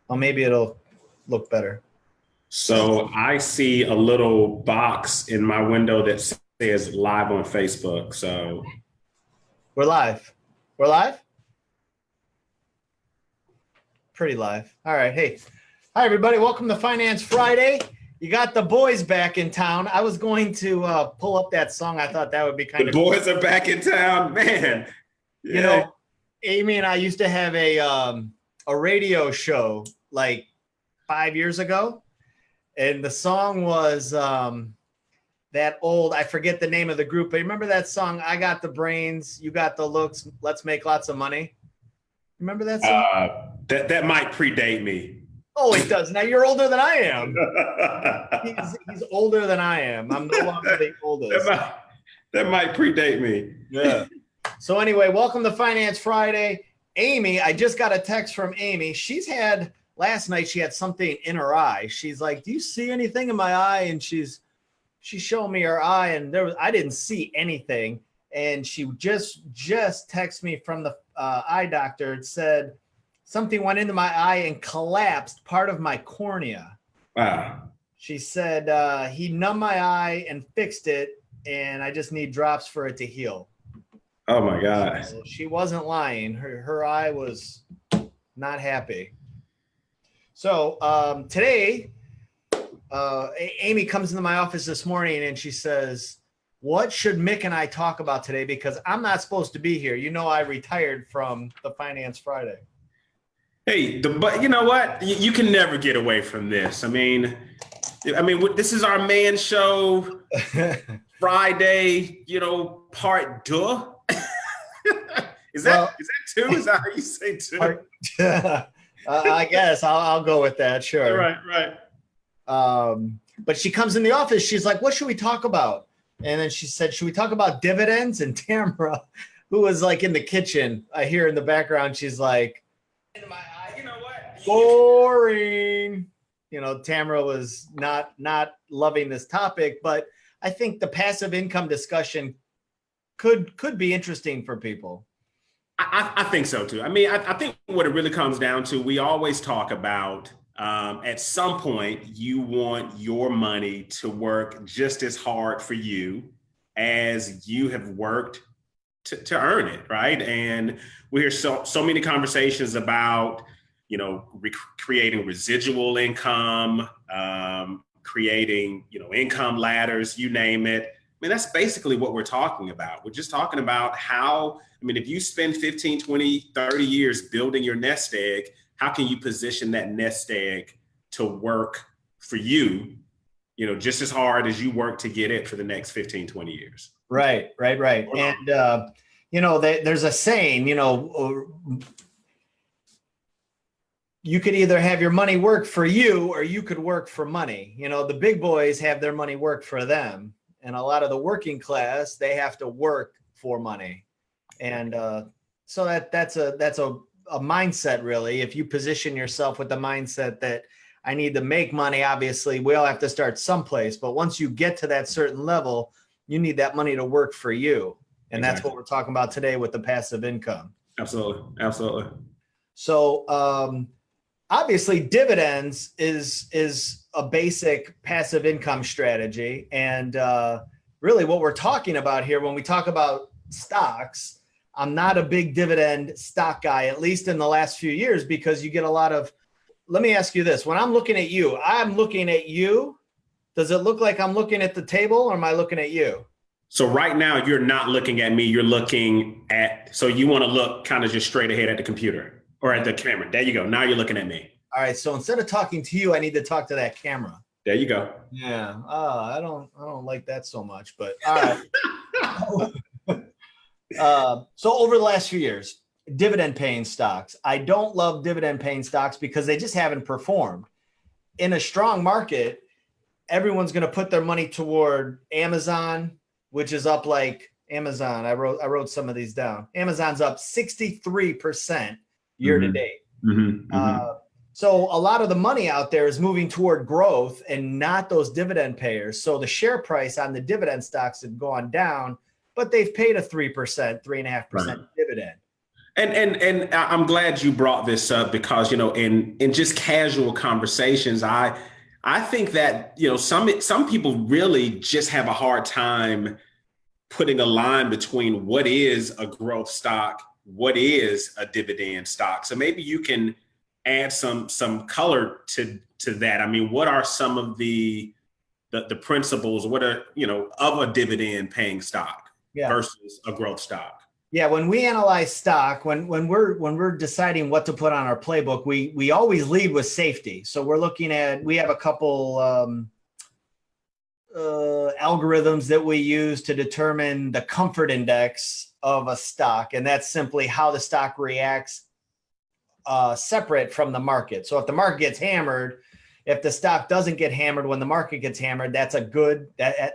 Oh, maybe it'll look better. So I see a little box in my window that says live on Facebook. So We're live. We're live? Pretty live. All right. Hey, hi, everybody. Welcome to Finance Friday. You got the boys back in town. I was going to pull up that song. I thought that would be kind the of cool. boys are back in town, man. You Yeah. know, Amy and I used to have a radio show like 5 years ago. And the song was that old, I forget the name of the group, but remember that song, I Got the Brains, You Got the Looks, Let's Make Lots of Money? Remember that song? That might predate me. Oh, it does. Now you're older than I am. He's older than I am. I'm no longer the oldest. That might predate me. Yeah. So anyway, welcome to Finance Friday. Amy, I just got a text from Amy. Last night she had something in her eye. She's like, "Do you see anything in my eye?" And she's showing me her eye, and I didn't see anything. And she just texted me from the eye doctor. It said something went into my eye and collapsed part of my cornea. Wow. She said he numbed my eye and fixed it, and I just need drops for it to heal. Oh my God. So she wasn't lying. Her eye was not happy. So today, Amy comes into my office this morning and she says, "What should Mick and I talk about today? Because I'm not supposed to be here. You know, I retired from the Finance Friday." Hey, but you know what? You can never get away from this. I mean, this is our man show, Friday. Part deux. Is that two? Is that how you say two? I guess I'll go with that. Sure. Right. But she comes in the office. She's like, "What should we talk about?" And then she said, "Should we talk about dividends?" And Tamara, who was like in the kitchen, I hear in the background, she's like, "In my eye, you know what? Boring." Tamara was not loving this topic, but I think the passive income discussion could be interesting for people. I think so too. I think what it really comes down to, we always talk about at some point you want your money to work just as hard for you as you have worked to earn it, right? And we hear so many conversations about creating residual income, creating income ladders, you name it. That's basically what we're talking about. We're just talking about how, if you spend 15, 20, 30 years building your nest egg, how can you position that nest egg to work for you, just as hard as you work to get it for the next 15, 20 years? Right. And, there's a saying, you could either have your money work for you or you could work for money. The big boys have their money work for them. And a lot of the working class, they have to work for money. And so that's a mindset, really. If you position yourself with the mindset that I need to make money, obviously we all have to start someplace. But once you get to that certain level, you need that money to work for you. And That's what we're talking about today with the passive income. Absolutely. So obviously dividends is a basic passive income strategy. And really what we're talking about here, when we talk about stocks, I'm not a big dividend stock guy, at least in the last few years, because you get a lot of, let me ask you this. When I'm looking at you, does it look like I'm looking at the table or am I looking at you? So right now you're not looking at me, you're looking so you want to look kind of just straight ahead at the computer or at the camera. There you go. Now you're looking at me. All right. So instead of talking to you, I need to talk to that camera. There you go. Yeah. I don't like that so much, but all right. So over the last few years, dividend paying stocks. I don't love dividend paying stocks because they just haven't performed. In a strong market, everyone's going to put their money toward Amazon, which is up like Amazon. I wrote some of these down. Amazon's up 63% year to date. So a lot of the money out there is moving toward growth and not those dividend payers. So the share price on the dividend stocks have gone down, but they've paid a 3%, 3.5% dividend. And I'm glad you brought this up because, in just casual conversations, I think that, some people really just have a hard time putting a line between what is a growth stock, what is a dividend stock. So maybe you can add some color to that. I mean, what are some of the principles, what are, of a dividend paying stock Yeah. versus a growth stock? Yeah, when we analyze stock, when we're deciding what to put on our playbook, we always lead with safety. So we have a couple algorithms that we use to determine the comfort index of a stock, and that's simply how the stock reacts separate from the market. So if the market gets hammered, if the stock doesn't get hammered when the market gets hammered, that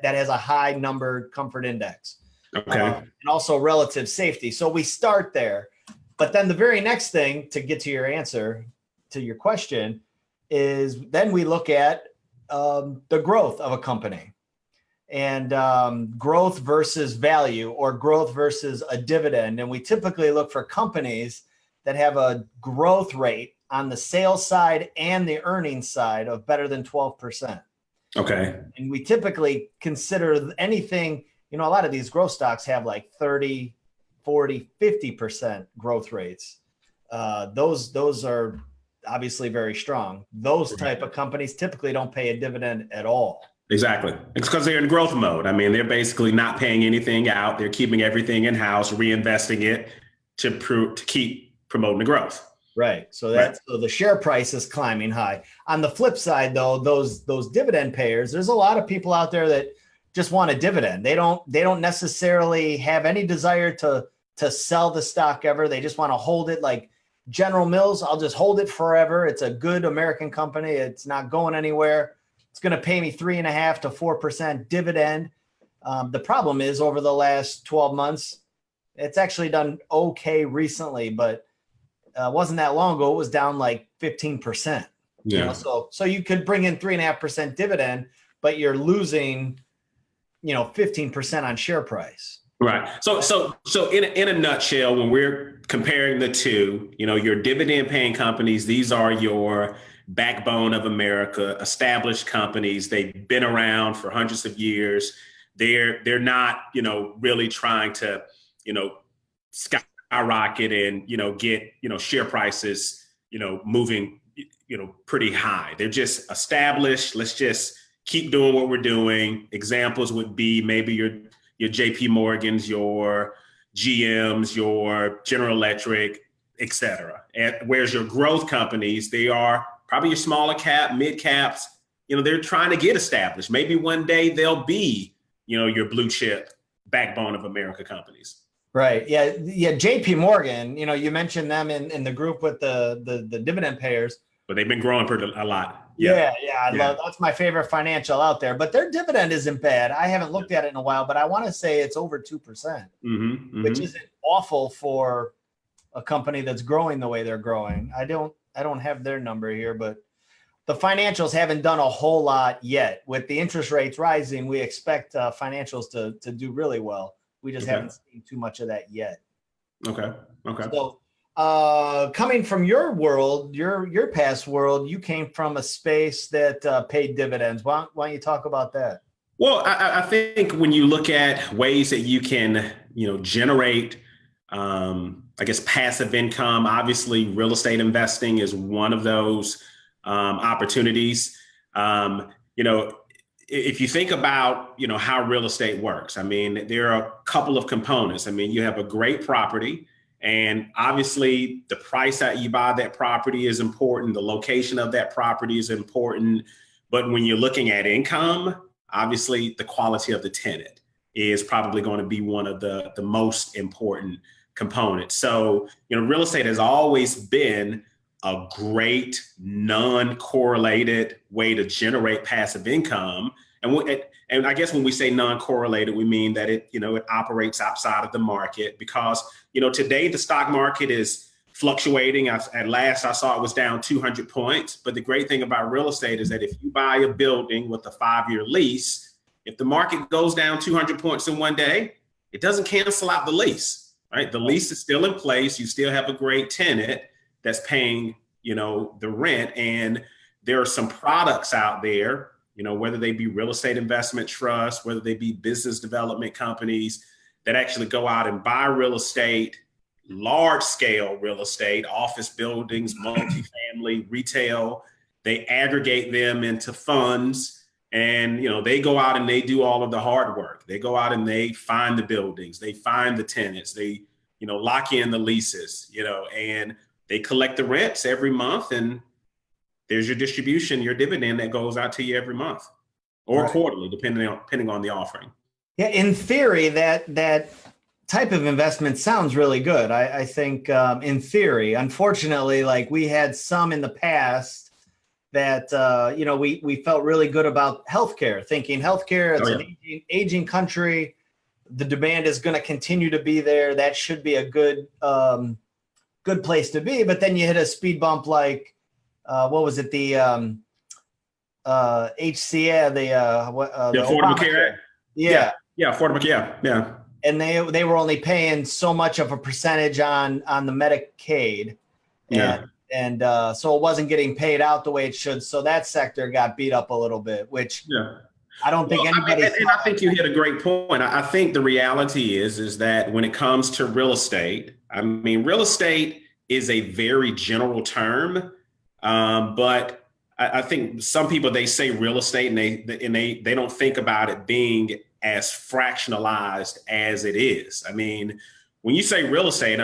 has a high number comfort index. Okay. And also relative safety. So we start there. But then the very next thing, to get to your answer to your question, is then we look at the growth of a company, and growth versus value, or growth versus a dividend. And we typically look for companies that have a growth rate on the sales side and the earnings side of better than 12%. Okay. And we typically consider anything, a lot of these growth stocks have like 30, 40, 50% growth rates. Those are obviously very strong. Those type of companies typically don't pay a dividend at all. Exactly. It's because they're in growth mode. I mean, they're basically not paying anything out. They're keeping everything in house, reinvesting it to keep promoting the growth. Right. So so the share price is climbing high. On the flip side, though, those dividend payers, there's a lot of people out there that just want a dividend. They don't necessarily have any desire to sell the stock ever. They just want to hold it, like General Mills. I'll just hold it forever. It's a good American company. It's not going anywhere. It's going to pay me 3.5% to 4% dividend. The problem is, over the last 12 months, it's actually done okay recently, but wasn't that long ago. It was down like 15%. Yeah. So you could bring in 3.5% dividend, but you're losing, 15% on share price. Right. So in a nutshell, when we're comparing the two, your dividend paying companies, these are your backbone of America, established companies. They've been around for hundreds of years. They're not, really trying to, skyrocket and, get, share prices, moving, pretty high. They're just established. Let's just keep doing what we're doing. Examples would be maybe your JP Morgans, your GMs, your General Electric, et cetera. And whereas your growth companies, they are probably your smaller cap, mid caps, they're trying to get established. Maybe one day they'll be, your blue chip backbone of America companies. Right. Yeah. Yeah. JP Morgan, you mentioned them in the group with the dividend payers. But they've been growing a lot. Yeah. That's my favorite financial out there. But their dividend isn't bad. I haven't looked at it in a while, but I want to say it's over 2%, which isn't awful for a company that's growing the way they're growing. I don't have their number here, but the financials haven't done a whole lot yet. With the interest rates rising, we expect financials to do really well. We just haven't seen too much of that yet. Okay. So coming from your world, your past world, you came from a space that paid dividends. Why don't you talk about that? Well, I think when you look at ways that you can, generate, passive income, obviously real estate investing is one of those opportunities. If you think about, how real estate works, I mean, there are a couple of components. I mean, you have a great property, and obviously the price that you buy that property is important. The location of that property is important. But when you're looking at income, obviously the quality of the tenant is probably going to be one of the most important components. So, real estate has always been a great non-correlated way to generate passive income. And I guess when we say non-correlated, we mean that it operates outside of the market because, today the stock market is fluctuating. At last I saw it was down 200 points. But the great thing about real estate is that if you buy a building with a 5-year lease, if the market goes down 200 points in one day, it doesn't cancel out the lease. right? The lease is still in place. You still have a great tenant that's paying, the rent. And there are some products out there, whether they be real estate investment trusts, whether they be business development companies that actually go out and buy real estate, large scale real estate, office buildings, multifamily, retail. They aggregate them into funds. And, they go out and they do all of the hard work. They go out and they find the buildings, they find the tenants, they, lock in the leases, and they collect the rents every month. And there's your distribution, your dividend that goes out to you every month or quarterly, depending on the offering. Yeah. In theory, that type of investment sounds really good. I think in theory, unfortunately, like we had some in the past that, we felt really good about healthcare, thinking healthcare, it's an aging country. The demand is going to continue to be there. That should be a good place to be. But then you hit a speed bump like, what was it? The HCA, the Affordable Care Act. Yeah. Yeah. Affordable Care. Yeah. And they were only paying so much of a percentage on the Medicaid. And so it wasn't getting paid out the way it should. So that sector got beat up a little bit, which I don't think anybody. And I think you hit a great point. I think the reality is that when it comes to real estate, real estate is a very general term, but I think some people, they say real estate and they don't think about it being as fractionalized as it is. When you say real estate,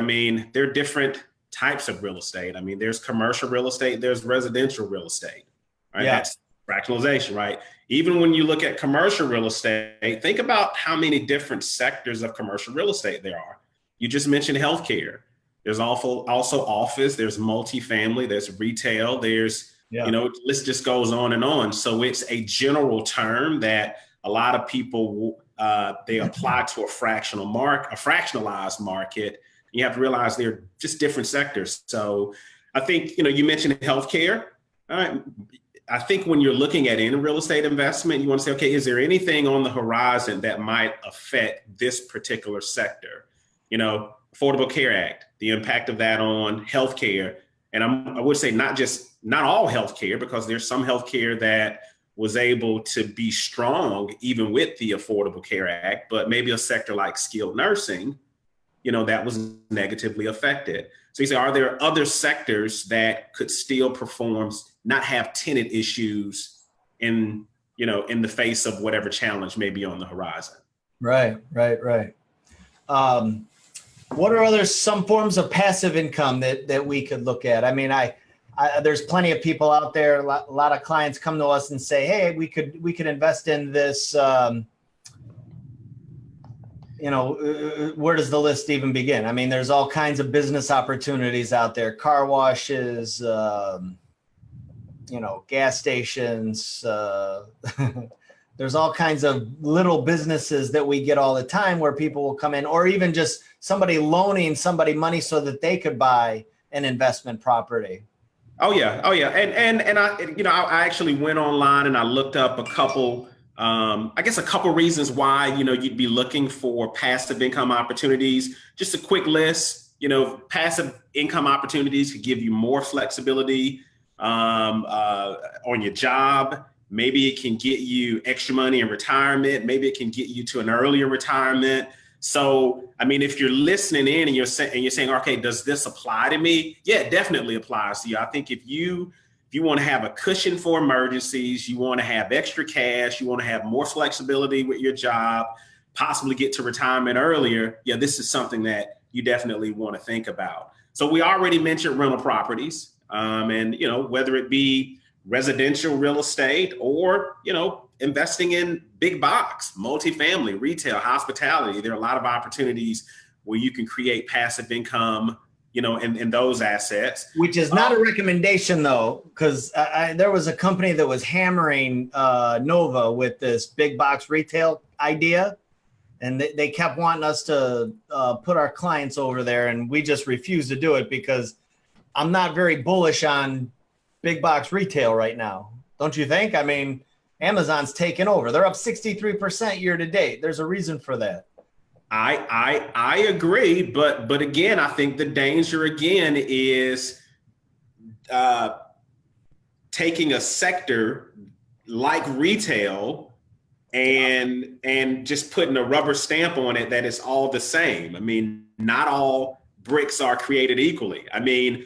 there are different types of real estate. There's commercial real estate, there's residential real estate, right? Yeah. That's fractionalization, right? Even when you look at commercial real estate, think about how many different sectors of commercial real estate there are. You just mentioned healthcare. There's also office, there's multifamily, there's retail, there's, the list just goes on and on. So it's a general term that a lot of people, they apply to a fractionalized market. You have to realize they're just different sectors. So I think, you mentioned healthcare. I think when you're looking at any real estate investment, you want to say, okay, is there anything on the horizon that might affect this particular sector? Affordable Care Act, the impact of that on healthcare. And I would say not all healthcare, because there's some healthcare that was able to be strong even with the Affordable Care Act, but maybe a sector like skilled nursing, that was negatively affected. So you say, are there other sectors that could still perform, not have tenant issues in the face of whatever challenge may be on the horizon? Right. What are some forms of passive income that we could look at? There's plenty of people out there. A lot of clients come to us and say, "Hey, we could invest in this." Where does the list even begin? There's all kinds of business opportunities out there: car washes, gas stations. There's all kinds of little businesses that we get all the time where people will come in, or even just somebody loaning somebody money so that they could buy an investment property. Oh yeah. And I actually went online and I looked up a couple reasons why, you'd be looking for passive income opportunities. Just a quick list. Passive income opportunities could give you more flexibility on your job. Maybe it can get you extra money in retirement. Maybe it can get you to an earlier retirement. So, if you're listening in and you're saying, okay, does this apply to me? Yeah, it definitely applies to you. I think if you want to have a cushion for emergencies, you want to have extra cash, you want to have more flexibility with your job, possibly get to retirement earlier. Yeah, this is something that you definitely want to think about. So we already mentioned rental properties, and whether it be residential real estate or, investing in big box, multifamily, retail, hospitality. There are a lot of opportunities where you can create passive income, in those assets. Which is not a recommendation though, because there was a company that was hammering Nova with this big box retail idea. And they kept wanting us to put our clients over there. And we just refused to do it because I'm not very bullish on big box retail right now. Don't you think? Amazon's taken over. They're up 63% year to date. There's a reason for that. I agree, but again, I think the danger again is uh, taking a sector like retail and just putting a rubber stamp on it that it's all the same. I mean, not all bricks are created equally. I mean, Yeah.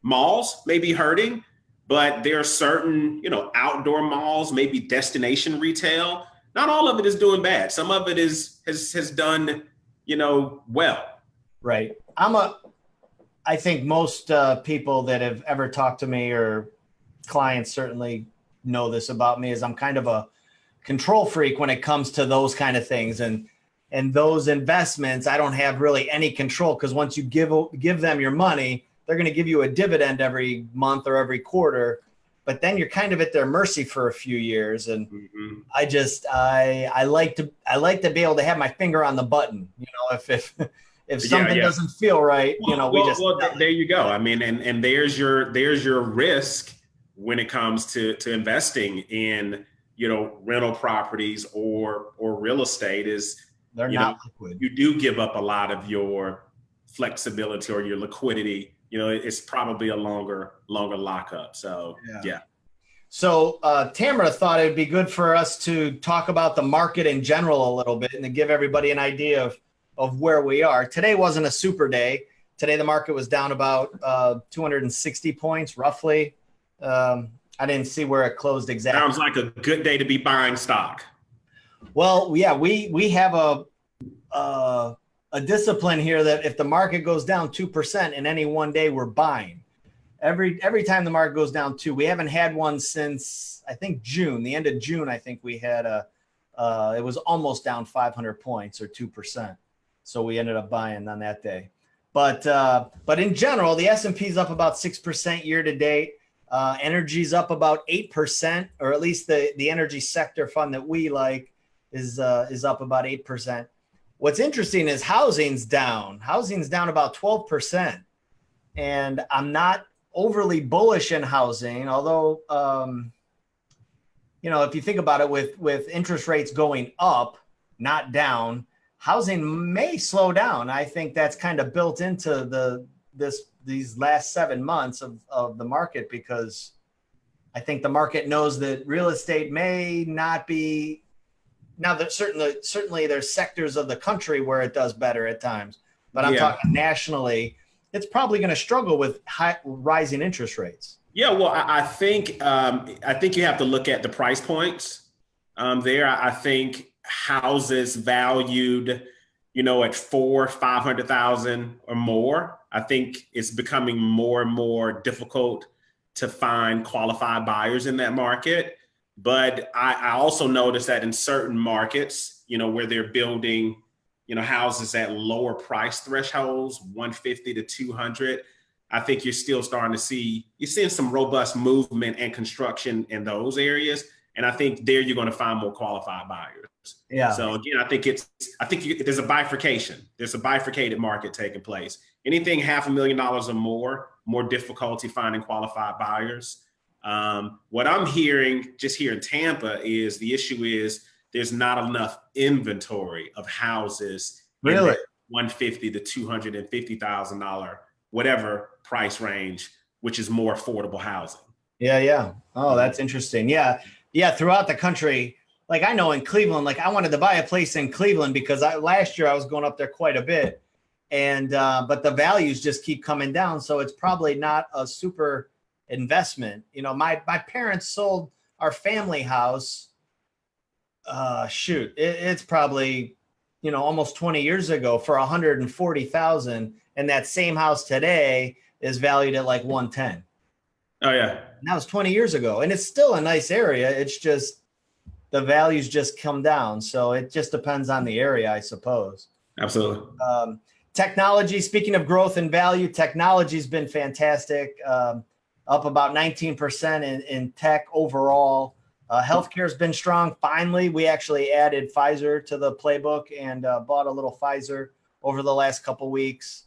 malls may be hurting, but there are certain, outdoor malls, maybe destination retail. Not all of it is doing bad. Some of it has done, well. Right. I think most people that have ever talked to me, or clients certainly know this about me, is I'm kind of a control freak when it comes to those kind of things. And those investments, I don't have really any control, because once you give them your money, they're going to give you a dividend every month or every quarter. But then you're kind of at their mercy for a few years. And Mm-hmm. I like to be able to have my finger on the button. If something Yeah. doesn't feel right, There you go. I mean, and there's your risk when it comes to investing in rental properties or real estate is they're not liquid. you do give up a lot of your flexibility or your liquidity. It's probably a longer lockup. So yeah. So Tamara thought it'd be good for us to talk about the market in general a little bit, and to give everybody an idea of where we are. Today wasn't a super day. Today the market was down about 260 points, roughly. I didn't see where it closed exactly. Sounds like a good day to be buying stock. Well, yeah, we have a discipline here that if the market goes down 2% in any one day, we're buying. Every time the market goes down 2%, we haven't had one since, I think, June. The end of June, I think we had it was almost down 500 points or 2%. So we ended up buying on that day. But in general, the S&P is up about 6% year to date. Energy's up about 8%, or at least the energy sector fund that we like is up about 8%. What's interesting is housing's down. Housing's down about 12%. And I'm not overly bullish in housing, although, if you think about it, with interest rates going up, not down, housing may slow down. I think that's kind of built into these last 7 months of the market, because I think the market knows that real estate may not be. Now, that certainly there's sectors of the country where it does better at times, but I'm talking nationally. It's probably going to struggle with rising interest rates. Yeah, well, I think you have to look at the price points there. I think houses valued, at 400,000-500,000 or more. I think it's becoming more and more difficult to find qualified buyers in that market. But I also noticed that in certain markets, where they're building houses at lower price thresholds, 150 to 200. I think you're still starting to you're seeing some robust movement and construction in those areas. And I think there you're going to find more qualified buyers. Yeah. So again, I think there's a bifurcation. There's a bifurcated market taking place. Anything $500,000 or more difficulty finding qualified buyers. What I'm hearing just here in Tampa is the issue is there's not enough inventory of houses in Really? that $150,000 to $250,000, whatever price range, which is more affordable housing. Yeah. Oh, that's interesting. Yeah. Throughout the country, like I know in Cleveland, like I wanted to buy a place in Cleveland because last year I was going up there quite a bit, and but the values just keep coming down. So it's probably not a super investment. My parents sold our family house. It's probably, almost 20 years ago for 140,000. And that same house today is valued at like 110. Oh yeah. And that was 20 years ago. And it's still a nice area. It's just the values just come down. So it just depends on the area, I suppose. Absolutely. Technology, speaking of growth and value, technology's been fantastic. Up about 19% in tech overall. Healthcare has been strong. Finally, we actually added Pfizer to the playbook and bought a little Pfizer over the last couple weeks.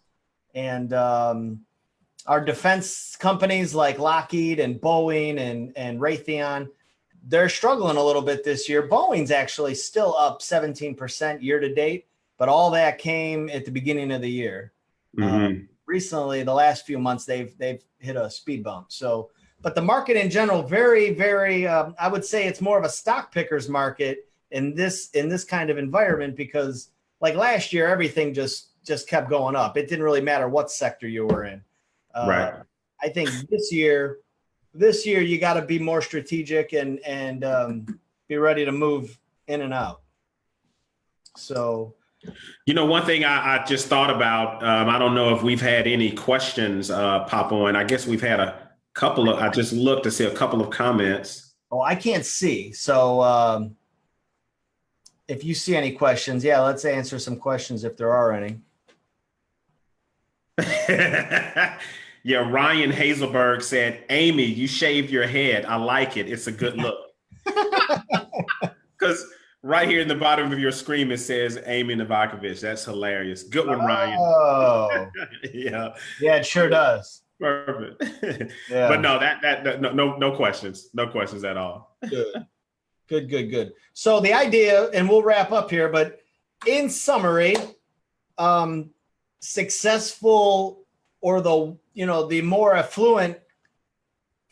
And our defense companies like Lockheed and Boeing and Raytheon, they're struggling a little bit this year. Boeing's actually still up 17% year to date, but all that came at the beginning of the year. Recently, the last few months, they've hit a speed bump. So, but the market in general, very, very, I would say it's more of a stock pickers market in this kind of environment, because like last year, everything just kept going up. It didn't really matter what sector you were in. Right. I think this year you got to be more strategic and be ready to move in and out. So, one thing I just thought about, I don't know if we've had any questions pop on. I guess we've had a couple of, I just looked to see a couple of comments. Oh, I can't see. So if you see any questions, yeah, let's answer some questions if there are any. Yeah, Ryan Hazelberg said, Amy, you shaved your head. I like it. It's a good look. Because right here in the bottom of your screen, it says Amy Novakovic. That's hilarious. Good one, Ryan. Oh, yeah. Yeah, it sure does. Perfect. Yeah. But no, no questions. No questions at all. Good. So the idea, and we'll wrap up here, but in summary, successful, or the more affluent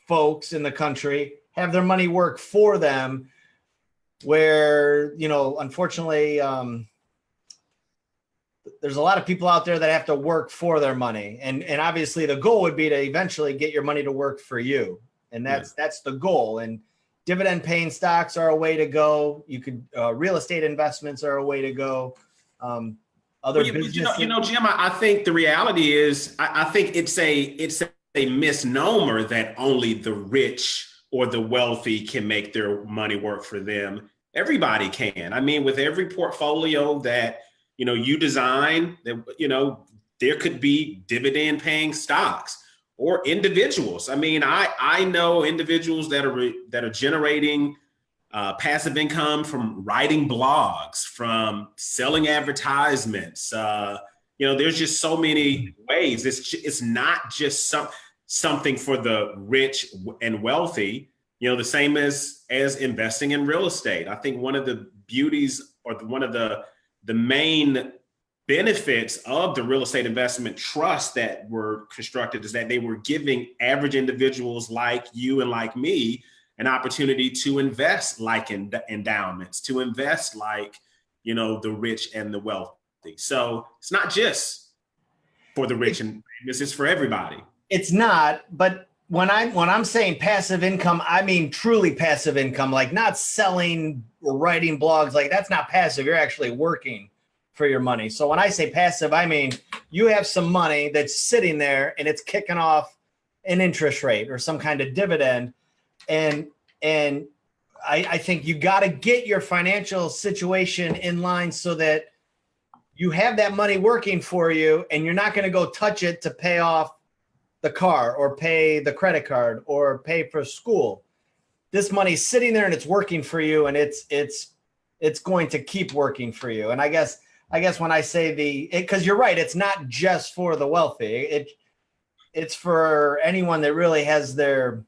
folks in the country have their money work for them, where, unfortunately, there's a lot of people out there that have to work for their money. And obviously the goal would be to eventually get your money to work for you. And that's the goal. And dividend paying stocks are a way to go. You could, real estate investments are a way to go. Businesses. Jim, I think the reality is, I think it's a misnomer that only the rich or the wealthy can make their money work for them. Everybody can. I mean, with every portfolio that, you design, that, there could be dividend paying stocks or individuals. I mean, I know individuals that are generating passive income from writing blogs, from selling advertisements. There's just so many ways. It's not just something for the rich and wealthy. The same as investing in real estate. I think one of the beauties, or one of the main benefits of the real estate investment trust that were constructed, is that they were giving average individuals like you and like me an opportunity to invest like endowments, to invest like, the rich and the wealthy. So it's not just for the rich and famous, it's for everybody. It's not, but when I'm saying passive income, I mean truly passive income, like not selling or writing blogs. Like that's not passive. You're actually working for your money. So when I say passive, I mean you have some money that's sitting there and it's kicking off an interest rate or some kind of dividend. And I think you got to get your financial situation in line so that you have that money working for you, and you're not going to go touch it to pay off the car or pay the credit card or pay for school. This money's sitting there and it's working for you, and it's going to keep working for you. And I guess when I say because you're right, it's not just for the wealthy. It's for anyone that really has their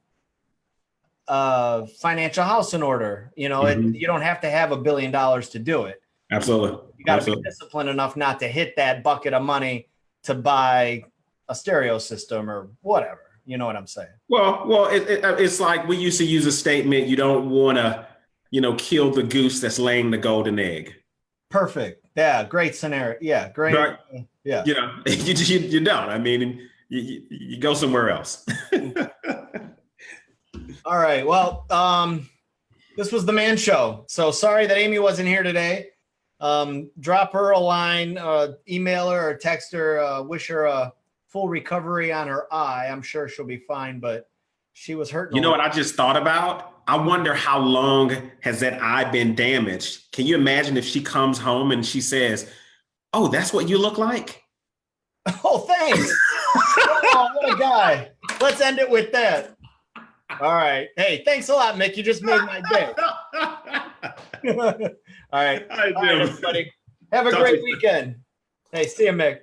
financial house in order. You don't have to have $1 billion to do it. Absolutely. You got to be disciplined enough not to hit that bucket of money to buy a stereo system or whatever. You know what I'm saying? Well, it's like we used to use a statement: you don't want to, kill the goose that's laying the golden egg. Perfect. Yeah. Great scenario. Yeah. Great. Right. Yeah. You don't. I mean, you go somewhere else. All right. Well, this was the Man Show. So sorry that Amy wasn't here today. Drop her a line, email her or text her, wish her a full recovery on her eye. I'm sure she'll be fine, but she was hurting. You know what I just thought about? I wonder how long has that eye been damaged? Can you imagine if she comes home and she says, "Oh, that's what you look like"? Oh, thanks. Oh, what a guy. Let's end it with that. All right. Hey, thanks a lot, Mick. You just made my day. All right. All right, everybody. Have a great weekend. Hey, see you, Mick.